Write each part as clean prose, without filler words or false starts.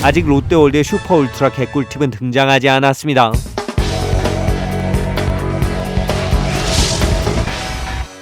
아직 롯데월드의 슈퍼 울트라 개꿀팁은 등장하지 않았습니다.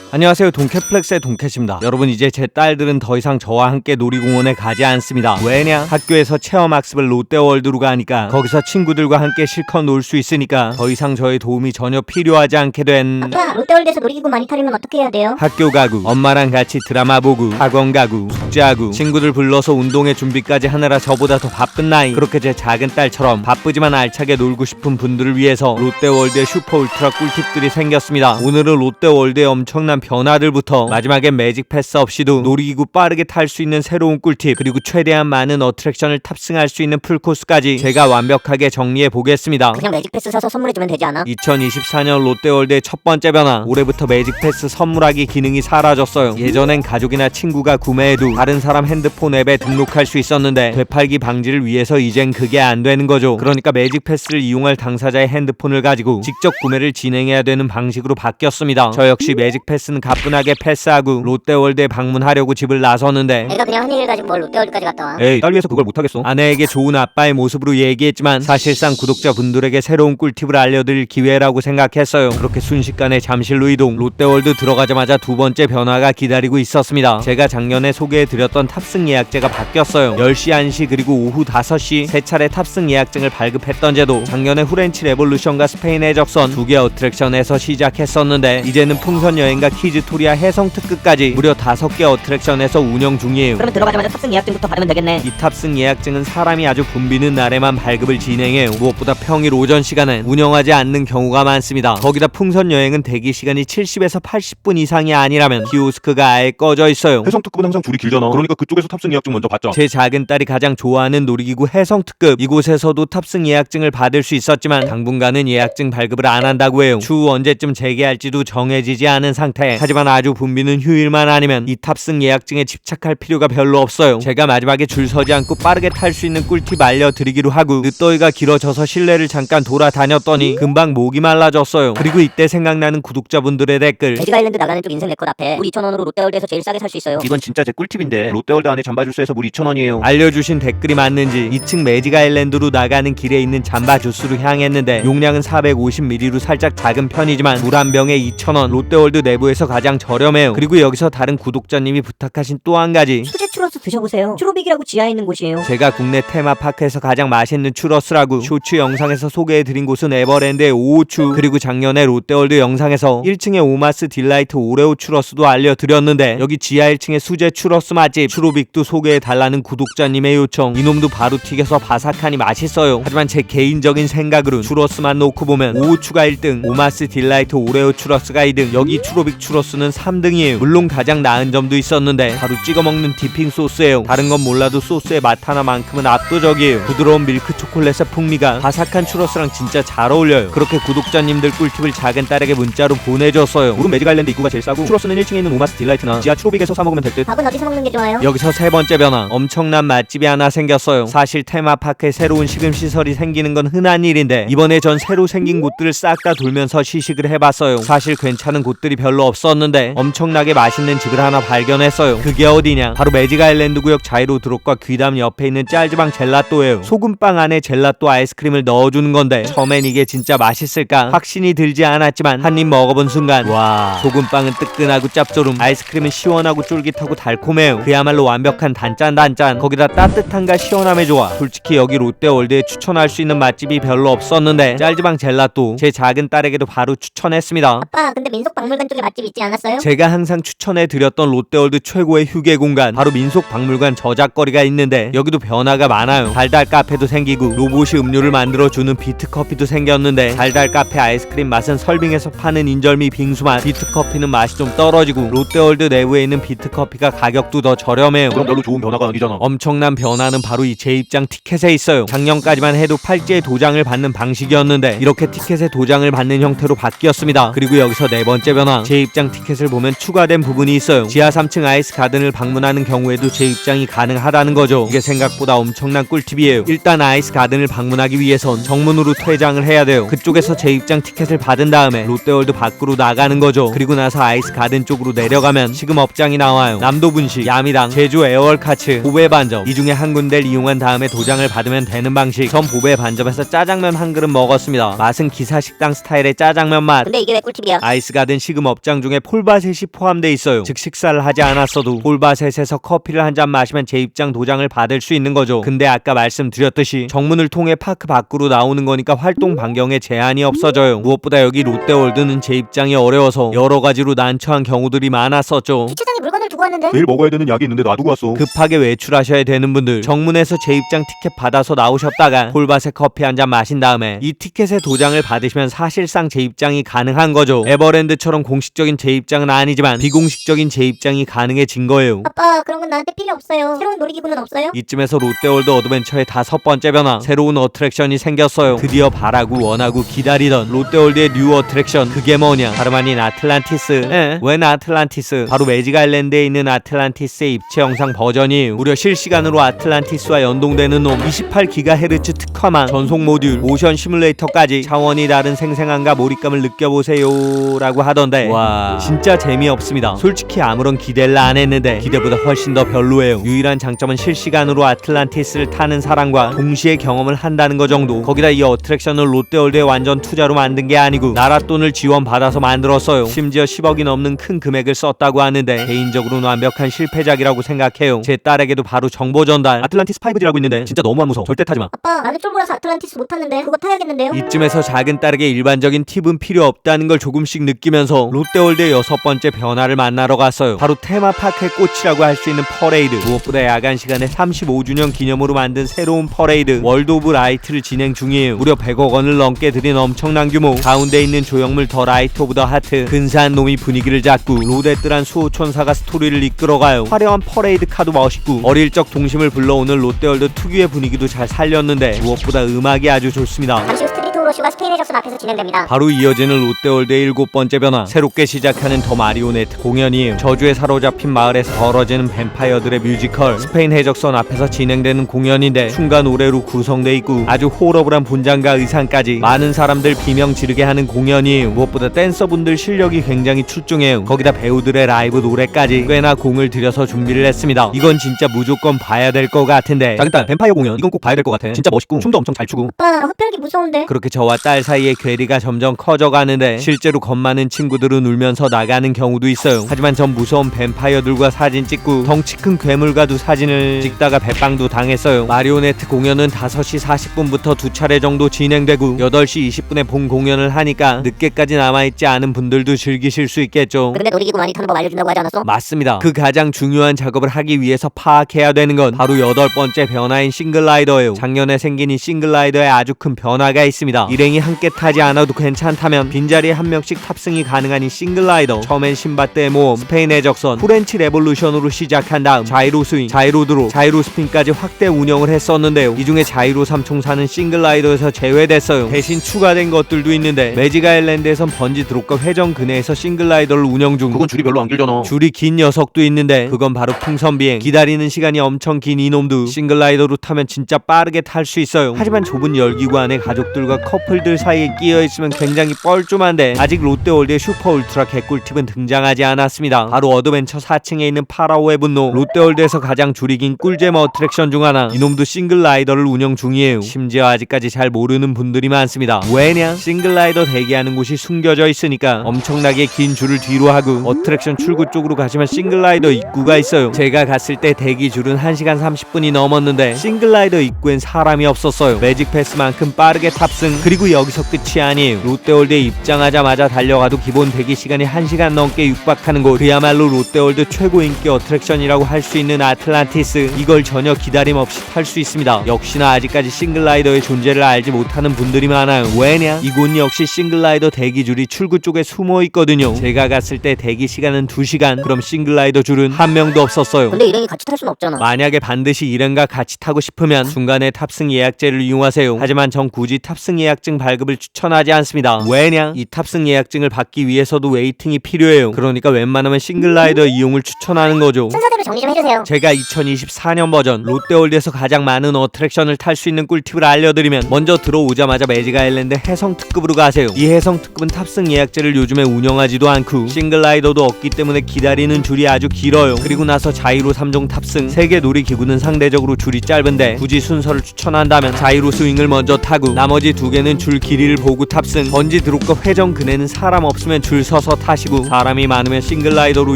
안녕하세요, 동캣플렉스의 동캣입니다. 여러분, 이제 제 딸들은 더 이상 저와 함께 놀이공원에 가지 않습니다. 왜냐? 학교에서 체험학습을 롯데월드로 가니까 거기서 친구들과 함께 실컷 놀 수 있으니까 더 이상 저의 도움이 전혀 필요하지 않게 된. 아빠, 롯데월드에서 놀이기구 많이 타려면 어떻게 해야 돼요? 학교 가구, 엄마랑 같이 드라마 보고, 학원 가구, 숙제하고, 친구들 불러서 운동회 준비까지 하느라 저보다 더 바쁜 나이. 그렇게 제 작은 딸처럼 바쁘지만 알차게 놀고 싶은 분들을 위해서 롯데월드의 슈퍼 울트라 꿀팁들이 생겼습니다. 오늘은 롯데월드의 엄청난 변화들부터 마지막엔 매직 패스 없이도 놀이기구 빠르게 탈 수 있는 새로운 꿀팁, 그리고 최대한 많은 어트랙션을 탑승할 수 있는 풀코스까지 제가 완벽하게 정리해 보겠습니다. 그냥 매직 패스 사서 선물해주면 되지 않아? 2024년 롯데월드의 첫 번째 변화, 올해부터 매직 패스 선물하기 기능이 사라졌어요. 예전엔 가족이나 친구가 구매해도 다른 사람 핸드폰 앱에 등록할 수 있었는데 되팔기 방지를 위해서 이젠 그게 안 되는 거죠. 그러니까 매직 패스를 이용할 당사자의 핸드폰을 가지고 직접 구매를 진행해야 되는 방식으로 바뀌었습니다. 저 역시 매직 패스는 가뿐하게 패스하고 롯데월드에 방문하려고 집을 나섰는데, 내가 그냥 한 일을 가지고 뭘 롯데월드까지 갔다 와? 에이, 딸 위해서 그걸 못하겠어. 아내에게 좋은 아빠의 모습으로 얘기했지만 사실상 구독자분들에게 새로운 꿀팁을 알려드릴 기회라고 생각했어요. 그렇게 순식간에 잠실로 이동. 롯데월드 들어가자마자 두 번째 변화가 기다리고 있었습니다. 제가 작년에 소개해드렸던 탑승 예약제가 바뀌었어요. 10시, 1시 그리고 오후 5시 세 차례 탑승 예약증을 발급했던 제도, 작년에 후렌치 레볼루션과 스페인 해적선 두 개 어트랙션에서 시작했었는데 이제는 풍선 여행과 키즈토리아 해성 특급까지 무려 5개 어트랙션에서 운영 중이에요. 그러면 들어가자마자 탑승 예약증부터 받으면 되겠네. 이 탑승 예약증은 사람이 아주 붐비는 날에만 발급을 진행해요. 무엇보다 평일 오전 시간엔 운영하지 않는 경우가 많습니다. 거기다 풍선 여행은 대기 시간이 70에서 80분 이상이 아니라면 키오스크가 아예 꺼져 있어요. 해성특급은 항상 줄이 길잖아. 그러니까 그쪽에서 탑승 예약증 먼저 받자. 제 작은 딸이 가장 좋아하는 놀이기구 해성특급, 이곳에서도 탑승 예약증을 받을 수 있었지만 당분간은 예약증 발급을 안 한다고 해요. 추후 언제쯤 재개할지도 정해지지 않은 상태. 하지만 아주 붐비는 휴일만 아니면 이 탑승 예약증에 집착할 필요가 별로 없어요. 제가 마지막에 줄 서지 않고 빠르게 탈 수 있는 꿀팁 알려드리기로 하고 늦더위가 길어져서 실내를 잠깐 돌아다녔더니 금방 목이 말라졌어요. 그리고 이때 생각나는 구독자분들의 댓글. 매직 아일랜드 나가는 쪽 인생 네컷 앞에 물 2,000원으로 롯데월드에서 제일 싸게 살 수 있어요. 이건 진짜 제 꿀팁인데 롯데월드 안에 잠바주스에서 물 2,000원이에요. 알려주신 댓글이 맞는지 2층 매직 아일랜드로 나가는 길에 있는 잠바 주스로 향했는데 용량은 450ml로 살짝 작은 편이지만 물 한 병에 2,000원, 롯데월드 내부에서 가장 저렴해요. 그리고 여기서 다른 구독자님이 부탁하신 또 한 가지, 수제 추러스 드셔보세요. 추로빅이라고 지하에 있는 곳이에요. 제가 국내 테마파크에서 가장 맛있는 추러스라고 쇼츠 영상에서 소개해드린 곳은 에버랜드의 오오추, 그리고 작년에 롯데월드 영상에서 1층의 오마스 딜라이트 오레오 추러스도 알려드렸는데 여기 지하 1층의 수제 추러스 맛집 추로빅도 소개해달라는 구독자님의 요청. 이놈도 바로 튀겨서 바삭하니 맛있어요. 하지만 제 개인적인 생각으로는 추러스만 놓고 보면 오오추가 1등, 오마스 딜라이트 오레오 추러스가 2등, 여기 추로빅 추러스는 3등이에요. 물론 가장 나은 점도 있었는데 바로 찍어먹는 디핑 소스예요. 다른 건 몰라도 소스의 맛 하나만큼은 압도적이에요. 부드러운 밀크 초콜릿의 풍미가 바삭한 추러스랑 진짜 잘 어울려요. 그렇게 구독자님들 꿀팁을 작은 딸에게 문자로 보내줬어요. 오른 매직 아일랜드 입구가 제일 싸고 추러스는 1층에 있는 오마스 딜라이트나 지하 추로빅에서 사 먹으면 될 듯. 밥은 어디서 먹는 게 좋아요? 여기서 세 번째 변화, 엄청난 맛집이 하나 생겼어요. 사실 테마파크에 새로운 식음시설이 생기는 건 흔한 일인데 이번에 전 새로 생긴 곳들을 싹 다 돌면서 시식을 해봤어요. 사실 괜찮은 곳들이 별로 없었는데 엄청나게 맛있는 집을 하나 발견했어요. 그게 어디냐, 바로 매직 아일랜드 구역 자이로 드롭과 귀담 옆에 있는 짤지방 젤라또예요. 소금빵 안에 젤라또 아이스크림을 넣어주는 건데 처음엔 이게 진짜 맛있을까 확신이 들지 않았지만 한 입 먹어본 순간 와, 소금빵은 뜨끈하고 짭조름, 아이스크림은 시원하고 쫄깃하고 달콤해요. 그야말로 완벽한 단짠. 거기다 따뜻함과 시원함의 조화. 솔직히 여기 롯데월드에 추천할 수 있는 맛집이 별로 없었는데 짤지방 젤라또 제 작은 딸에게도 바로 추천했습니다. 아빠, 근데 민속박물관 쪽에 맛집 있지 않았어요? 제가 항상 추천해드렸던 롯데월드 최고의 휴게 공간, 바로 민속박물관 저작거리가 있는데 여기도 변화가 많아요. 달달 카페도 생기고 로봇이 음료를 만들어주는 비트커피도 생겼는데 달달 카페 아이스크림 맛은 설빙에서 파는 인절미 빙수맛, 비트커피는 맛이 좀 떨어지고 롯데월드 내부에 있는 비트커피가 가격도 더 저렴해요. 그럼 별로 좋은 변화가 아니잖아. 엄청난 변화는 바로 이 재입장 티켓에 있어요. 작년까지만 해도 팔찌에 도장을 받는 방식이었는데 이렇게 티켓에 도장을 받는 형태로 바뀌었습니다. 그리고 여기서 네 번째 변화, 재입장 입장 티켓을 보면 추가된 부분이 있어요. 지하 3층 아이스 가든을 방문하는 경우에도 재입장이 가능하다는 거죠. 이게 생각보다 엄청난 꿀팁이에요. 일단 아이스 가든을 방문하기 위해선 정문으로 퇴장을 해야 돼요. 그쪽에서 재입장 티켓을 받은 다음에 롯데월드 밖으로 나가는 거죠. 그리고 나서 아이스 가든 쪽으로 내려가면 식음업장이 나와요. 남도분식, 야미당, 제주 에어월카츠, 보배 반점 이 중에 한 군데를 이용한 다음에 도장을 받으면 되는 방식. 전 보배 반점에서 짜장면 한 그릇 먹었습니다. 맛은 기사식당 스타일의 짜장면 맛. 근데 이게 왜 꿀팁이야? 아이스 가든 식음업장 중에 폴바셋이 포함돼 있어요. 즉 식사를 하지 않았어도 폴바셋에서 커피를 한 잔 마시면 재입장 도장을 받을 수 있는 거죠. 근데 아까 말씀드렸듯이 정문을 통해 파크 밖으로 나오는 거니까 활동 반경에 제한이 없어져요. 무엇보다 여기 롯데월드는 재입장이 어려워서 여러 가지로 난처한 경우들이 많았었죠. 주차장에 물건을 두고 왔는데? 내일 먹어야 되는 약이 있는데 놔두고 왔어. 급하게 외출하셔야 되는 분들 정문에서 재입장 티켓 받아서 나오셨다가 폴바셋 커피 한 잔 마신 다음에 이 티켓에 도장을 받으시면 사실상 재입장이 가능한 거죠. 에버랜드처럼 공식적인 재입장은 아니지만 비공식적인 재입장이 가능해진 거예요. 아빠, 그런 건 나한테 필요 없어요. 새로운 놀이기구는 없어요? 이쯤에서 롯데월드 어드벤처의 5번째 변화, 새로운 어트랙션이 생겼어요. 드디어 바라고 원하고 기다리던 롯데월드의 뉴 어트랙션, 그게 뭐냐, 다름 아닌 아틀란티스. 웬 아틀란티스? 바로 매직 아일랜드에 있는 아틀란티스의 입체 영상 버전이에요. 무려 실시간으로 아틀란티스와 연동되는 놈, 28GHz 특화망, 전송 모듈, 모션 시뮬레이터까지 차원이 다른 생생함과 몰입감을 느껴보세요 라고 하던데, 와 진짜 재미없습니다. 솔직히 아무런 기대를 안 했는데 기대보다 훨씬 더 별로예요. 유일한 장점은 실시간으로 아틀란티스를 타는 사람과 동시에 경험을 한다는 거 정도. 거기다 이 어트랙션을 롯데월드에 완전 투자로 만든 게 아니고 나라 돈을 지원받아서 만들었어요. 심지어 10억이 넘는 큰 금액을 썼다고 하는데 개인적으로는 완벽한 실패작이라고 생각해요. 제 딸에게도 바로 정보 전달. 아틀란티스 5G라고 있는데 진짜 너무 안 무서워. 절대 타지 마. 아빠, 나는 쫄보라서 아틀란티스 못 탔는데 그거 타야겠는데요? 이쯤에서 작은 딸에게 일반적인 팁은 필요 없다는 걸 조금씩 느끼면서 롯데월드의 6번째 변화를 만나러 갔어요. 바로 테마파크의 꽃이라고 할 수 있는 퍼레이드. 무엇보다 야간 시간에 35주년 기념으로 만든 새로운 퍼레이드 월드 오브 라이트를 진행 중이에요. 무려 100억 원을 넘게 들인 엄청난 규모. 가운데 있는 조형물 더 라이트 오브 더 하트, 근사한 놈이 분위기를 잡고 로데뜨란 수호천사가 스토리를 이끌어가요. 화려한 퍼레이드 카도 멋있고 어릴 적 동심을 불러오는 롯데월드 특유의 분위기도 잘 살렸는데 무엇보다 음악이 아주 좋습니다. 잠시 후 스트리트 오러쉬가 스페인의 적선 앞에서 진행됩니다. 바로 이어지는 롯데월드의 7번째 변화, 새롭게 시작하는 더 마리오네트 공연이에요. 저주에 사로잡힌 마을에서 벌어지는 뱀파이어들의 뮤지컬, 스페인 해적선 앞에서 진행되는 공연인데 춤과 노래로 구성돼 있고 아주 호러블한 분장과 의상까지 많은 사람들 비명 지르게 하는 공연이에요. 무엇보다 댄서분들 실력이 굉장히 출중해요. 거기다 배우들의 라이브 노래까지 꽤나 공을 들여서 준비를 했습니다. 이건 진짜 무조건 봐야 될 것 같은데. 작은 딸 뱀파이어 공연 이건 꼭 봐야 될 것 같아. 진짜 멋있고 춤도 엄청 잘 추고. 아빠, 흡혈귀 무서운데? 그렇게 저와 딸 사이의 괴리가 점점 커져가는데 실제로 겁 많은 친구들은 울면서 나가는 경우도 있어요. 하지만 전 무서운 뱀파이어들과 사진 찍고 덩치 큰 괴물과도 사진을 찍다가 배빵도 당했어요. 마리오네트 공연은 5시 40분부터 2차례 정도 진행되고 8시 20분에 본 공연을 하니까 늦게까지 남아있지 않은 분들도 즐기실 수 있겠죠. 근데 놀이기구 많이 타는 법 알려준다고 하지 않았어? 맞습니다. 그 가장 중요한 작업을 하기 위해서 파악해야 되는 건 바로 8번째 변화인 싱글라이더예요. 작년에 생긴 이 싱글라이더에 아주 큰 변화가 있습니다. 일행이 함께 타지 않아도 괜찮다면 빈자리에 한 명씩 탑승이 가능한 이 싱글라이더, 처음엔 신밧드의 모험, 스페인 해적선, 프렌치 레볼루션으로 시작한 다음 자이로 스윙, 자이로 드롭, 자이로 스핀까지 확대 운영을 했었는데요. 이 중에 자이로 삼총사는 싱글라이더에서 제외됐어요. 대신 추가된 것들도 있는데 매직 아일랜드에선 번지 드롭과 회전 근해에서 싱글라이더를 운영 중. 그건 줄이 별로 안 길잖아. 줄이 긴 녀석도 있는데 그건 바로 풍선 비행. 기다리는 시간이 엄청 긴 이놈도 싱글라이더로 타면 진짜 빠르게 탈 수 있어요. 하지만 좁은 열기구 안에 가족들과 커플들 사이에 끼어 있으면 굉장히 뻘쭘한데 아직 롯데월드의 슈퍼 울트라 개꿀팁은 등장하지 않았습니다. 바로 어드벤처 4층에 있는 파라오의 분노, 롯데월드에서 가장 줄이 긴 꿀잼 어트랙션 중 하나. 이놈도 싱글라이더를 운영 중이에요. 심지어 아직까지 잘 모르는 분들이 많습니다. 왜냐? 싱글라이더 대기하는 곳이 숨겨져 있으니까. 엄청나게 긴 줄을 뒤로 하고 어트랙션 출구 쪽으로 가시면 싱글라이더 입구가 있어요. 제가 갔을 때 대기 줄은 1시간 30분이 넘었는데 싱글라이더 입구엔 사람이 없었어요. 매직 패스만큼 빠르게 탑승. 그리고 여기서 끝이 아니에요. 롯데월드에 입장하자마자 달려가도 기본 대기 시간이 1시간 넘게 육박하는 곳, 그야말로 롯데월드 최고 인기 어트랙션이라고 할 수 있는 아틀란티스. 이걸 전혀 기다림 없이 탈 수 있습니다. 역시나 아직까지 싱글라이더의 존재를 알지 못하는 분들이 많아요. 왜냐? 이곳 역시 싱글라이더 대기줄이 출구 쪽에 숨어 있거든요. 제가 갔을 때 대기 시간은 2시간. 그럼 싱글라이더 줄은 한 명도 없었어요. 근데 일행이 같이 탈 수는 없잖아. 만약에 반드시 일행과 같이 타고 싶으면 중간에 탑승 예약제를 이용하세요. 하지만 전 굳이 탑승 예약 예약증 발급을 추천하지 않습니다. 왜냐? 이 탑승 예약증을 받기 위해서도 웨이팅이 필요해요. 그러니까 웬만하면 싱글라이더 이용을 추천하는 거죠. 순서대로 정리 좀 해주세요. 제가 2024년 버전 롯데월드에서 가장 많은 어트랙션을 탈 수 있는 꿀팁을 알려드리면, 먼저 들어오자마자 매직 아일랜드 해성 특급으로 가세요. 이 해성 특급은 탑승 예약제를 요즘에 운영하지도 않고 싱글라이더도 없기 때문에 기다리는 줄이 아주 길어요. 그리고 나서 자이로 3종 탑승. 세계 놀이기구는 상대적으로 줄이 짧은데 굳이 순서를 추천한다면 자이로 스윙을 먼저 타고 나머지 두 개는 줄 길이를 보고 탑승. 번지 드롭과 회전 그네는 사람 없으면 줄 서서 타시고, 사람이 많으면 싱글라이더로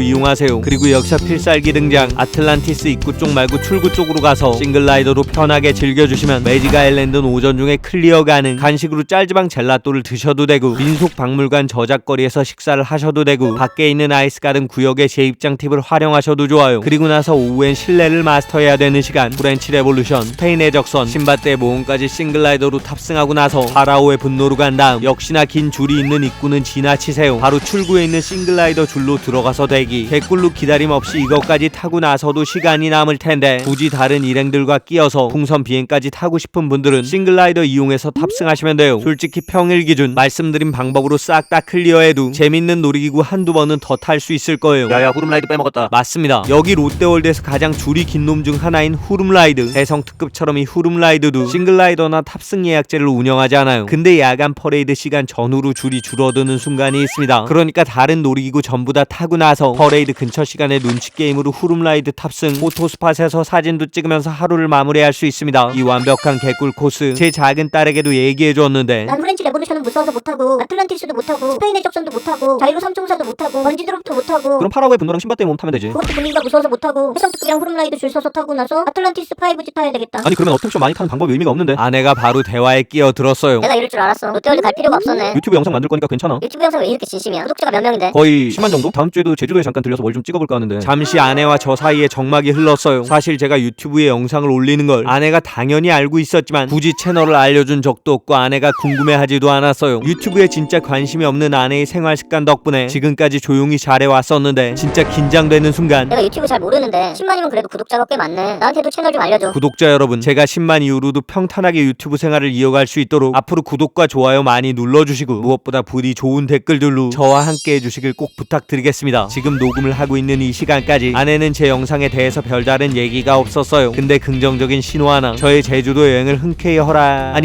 이용하세요. 그리고 역사 필살기 등장 아틀란티스 입구 쪽 말고 출구 쪽으로 가서 싱글라이더로 편하게 즐겨주시면 매직 아일랜드는 오전 중에 클리어 가능. 간식으로 짤지방 젤라또를 드셔도 되고, 민속박물관 저작거리에서 식사를 하셔도 되고, 밖에 있는 아이스가든 구역의 재입장 팁을 활용하셔도 좋아요. 그리고 나서 오후엔 실내를 마스터해야 되는 시간. 프렌치 레볼루션, 스페인의 적선, 신바떼 모험까지 싱글라이더로 탑승하고 나서 파라오의 분노로 간 다음 역시나 긴 줄이 있는 입구는 지나치세요. 바로 출구에 있는 싱글라이더 줄로 들어가서 대기. 개꿀로 기다림 없이 이것까지 타고 나서도 시간이 남을 텐데, 굳이 다른 일행들과 끼어서 풍선 비행까지 타고 싶은 분들은 싱글라이더 이용해서 탑승하시면 돼요. 솔직히 평일 기준 말씀드린 방법으로 싹 다 클리어해도 재밌는 놀이기구 한두 번은 더 탈 수 있을 거예요. 야야 후룸라이드 빼먹었다. 맞습니다. 여기 롯데월드에서 가장 줄이 긴 놈 중 하나인 후룸라이드, 해성 특급처럼 이 후룸라이드도 싱글라이더나 탑승 예약제를 운영하지 않아요. 근데 야간 퍼레이드 시간 전후로 줄이 줄어드는 순간이 있습니다. 그러니까 다른 놀이기구 전부 다 타고 나서 퍼레이드 근처 시간에 눈치 게임으로 후룸라이드 탑승, 포토스팟에서 사진도 찍으면서 하루를 마무리할 수 있습니다. 이 완벽한 개꿀 코스 제 작은 딸에게도 얘기해줬는데, 난 프렌치 레볼루션은 무서워서 못하고, 아틀란티스도 못하고, 스페인의 적선도 못하고, 자이로 삼총사도 못하고, 번지드롭도 못하고. 그럼 파라오의 분노랑 신바떼 몸 타면 되지. 그것도 분위기가 무서워서 못하고, 해성 특급이랑 후룸라이드 줄 서서 타고 나서 아틀란티스 5G 타야 되겠다. 아니 그러면 어트랙션 많이 타는 방법이 의미가 없는데. 아내가 바로 대화에 끼어들었어요. 내가 이럴 줄 알았어. 롯데월드 갈 필요가 없었네. 유튜브 영상 만들 거니까 괜찮아. 유튜브 영상 왜 이렇게 진심이야? 구독자가 몇 명인데? 거의 10만 정도? 다음 주에도 제주도에 잠깐 들려서 뭘 좀 찍어볼까 하는데. 잠시 아내와 저 사이에 정막이 흘렀어요. 사실 제가 유튜브에 영상을 올리는 걸 아내가 당연히 알고 있었지만 굳이 채널을 알려준 적도 없고 아내가 궁금해하지도 않았어요. 유튜브에 진짜 관심이 없는 아내의 생활 습관 덕분에 지금까지 조용히 잘해왔었는데, 진짜 긴장되는 순간 내가 유튜브 잘 모르는데 10만이면 그래도 구독자가 꽤 많네. 나한테도 채널 좀 알려줘. 구독자 여러분, 제가 10만 이후로도 평탄하게 유튜브 생활을 이어갈 수 있도록 앞으로 구독과 좋아요 많이 눌러주시고, 무엇보다 부디 좋은 댓글들로 저와 함께 해주시길 꼭 부탁드리겠습니다. 지금 녹음을 하고 있는 이 시간까지 아내는 제 영상에 대해서 별다른 얘기가 없었어요. 근데 긍정적인 신호 하나, 저의 제주도 여행을 흔쾌히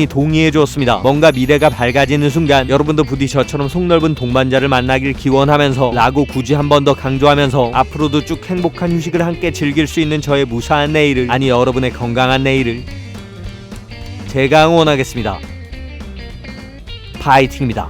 동의해 주었습니다. 뭔가 미래가 밝아지는 순간 여러분도 부디 저처럼 속넓은 동반자를 만나길 기원하면서 라고 굳이 한 번 더 강조하면서, 앞으로도 쭉 행복한 휴식을 함께 즐길 수 있는 저의 무사한 내일을, 아니 여러분의 건강한 내일을 제가 응원하겠습니다. 파이팅입니다.